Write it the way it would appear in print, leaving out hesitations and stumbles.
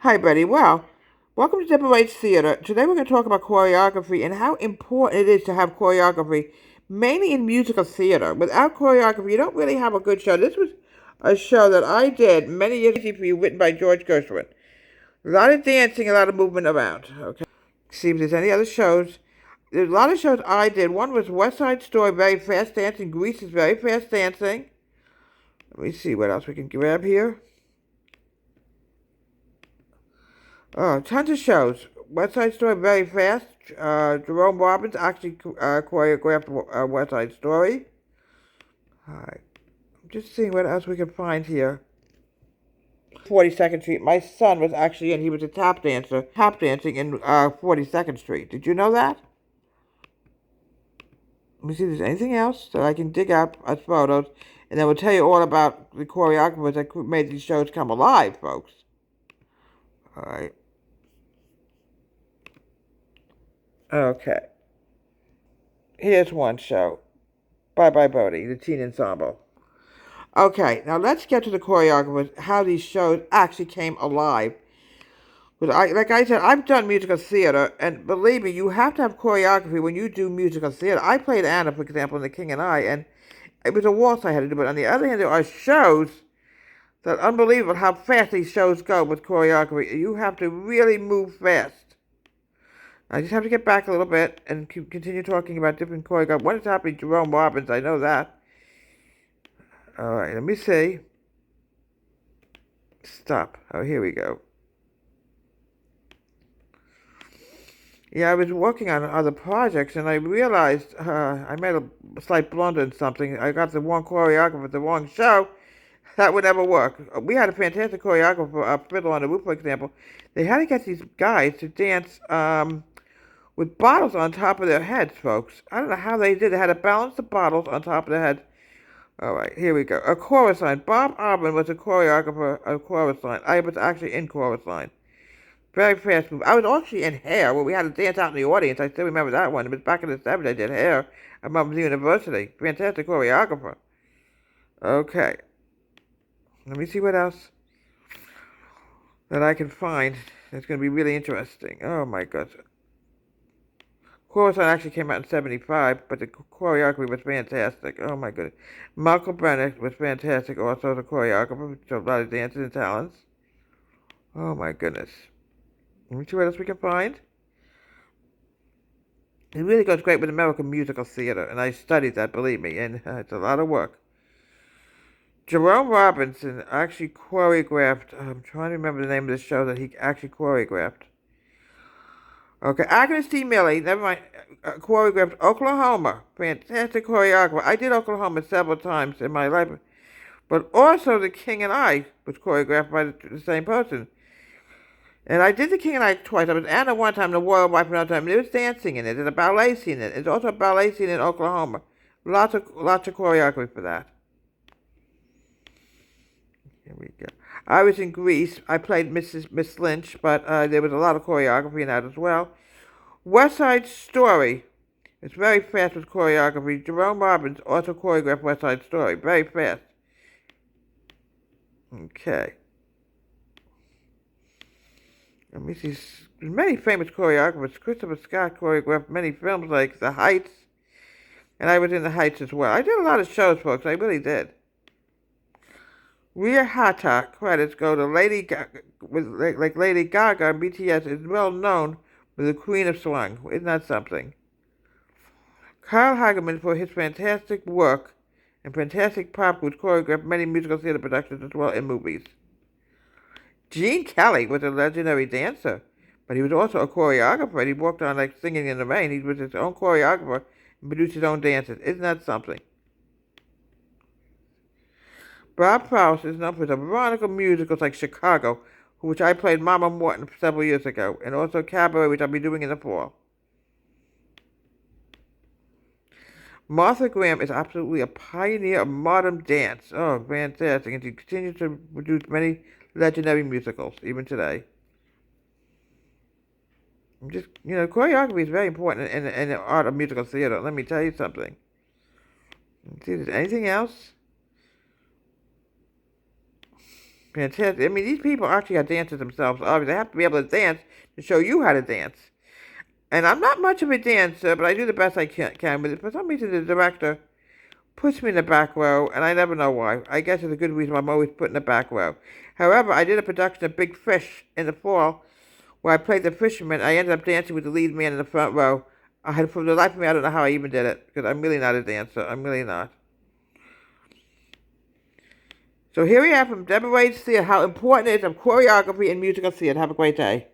Hi, Betty. Well, welcome to Deborah's Theater. Today we're going to talk about choreography and how important it is to have choreography, mainly in musical theater. Without choreography, you don't really have a good show. This was a show that I did many years ago for you, written by George Gershwin. A lot of dancing, a lot of movement around. Okay. See if there's any other shows. There's a lot of shows I did. One was West Side Story, very fast dancing. Grease is very fast dancing. Let me see what else we can grab here. Oh, tons of shows. West Side Story very fast. Jerome Robbins actually choreographed West Side Story. Alright, just seeing what else we can find here. 42nd Street. My son was actually in. He was a tap dancer, tap dancing in 42nd Street. Did you know that? Let me see if there's anything else that I can dig up as photos, and then we'll tell you all about the choreographers that made these shows come alive, folks. Alright. Okay. Here's one show. Bye Bye Bodie, the teen ensemble. Okay, now let's get to the choreographers, how these shows actually came alive. But like I said, I've done musical theater, and believe me, you have to have choreography when you do musical theater. I played Anna, for example, in The King and I, and it was a waltz I had to do. But on the other hand, there are shows that are unbelievable how fast these shows go with choreography. You have to really move fast. I just have to get back a little bit and continue talking about different choreography. One is happening, Jerome Robbins, I know that. All right, let me see. Stop. Oh, here we go. Yeah, I was working on other projects, and I realized I made a slight blunder in something. I got the wrong choreographer, the wrong show. That would never work. We had a fantastic choreographer, Fiddle on the Roof, for example. They had to get these guys to dance with bottles on top of their heads, folks. I don't know how they did. They had to balance the bottles on top of their heads. All right, here we go. A chorus line. Bob Arbin was a choreographer of chorus line. I was actually in chorus line. Very fast move. I was actually in Hair, where we had to dance out in the audience. I still remember that one. It was back in the 70s. I did Hair at Mum's University. Fantastic choreographer. Okay. Let me see what else that I can find. It's going to be really interesting. Oh, my God. Chorus line actually came out in 75, but the choreography was fantastic. Oh, my goodness. Malcolm Bennett was fantastic, also the choreographer. So a lot of dancing and talents. Oh, my goodness. Let me see what else we can find. It really goes great with American musical theater, and I studied that, believe me, and it's a lot of work. Jerome Robinson actually choreographed, I'm trying to remember the name of the show that he actually choreographed. Okay, Agnes T. Milley, never mind, choreographed Oklahoma. Fantastic choreographer. I did Oklahoma several times in my life, but also The King and I was choreographed by the same person. And I did The King and I twice. I was Anna one time, the Royal Wife another time. There was dancing in it. There's a ballet scene in it. There's also a ballet scene in Oklahoma. Lots of choreography for that. Here we go. I was in Greece. I played Miss Lynch, but there was a lot of choreography in that as well. West Side Story. It's very fast with choreography. Jerome Robbins also choreographed West Side Story. Very fast. Okay. Let me see. Many famous choreographers. Christopher Scott choreographed many films like The Heights, and I was in The Heights as well. I did a lot of shows, folks. I really did. Rhea Hata credits go to Lady Gaga, like Lady Gaga and BTS is well known for the Queen of Swing. Isn't that something? Carl Hageman for his fantastic work and fantastic pop, which choreographed many musical theater productions as well in movies. Gene Kelly was a legendary dancer, but he was also a choreographer. He worked on like Singing in the Rain. He was his own choreographer and produced his own dances. Isn't that something? Bob Proust is known for his ironical musicals like Chicago, which I played Mama Morton several years ago, and also Cabaret, which I'll be doing in the fall. Martha Graham is absolutely a pioneer of modern dance. Oh, fantastic. And she continues to produce many legendary musicals, even today. Just, choreography is very important in the art of musical theater. Let me tell you something. Let's see, is there anything else? Fantastic. I mean, these people actually are dancers themselves. Obviously, they have to be able to dance to show you how to dance. And I'm not much of a dancer, but I do the best I can with it. For some reason, the director puts me in the back row, and I never know why. I guess it's a good reason why I'm always put in the back row. However, I did a production of Big Fish in the fall where I played the fisherman. I ended up dancing with the lead man in the front row. I had, for the life of me, I don't know how I even did it, because I'm really not a dancer. I'm really not. So here we have from Deborah Ray's Theater how important it is of choreography in musical theater. Have a great day.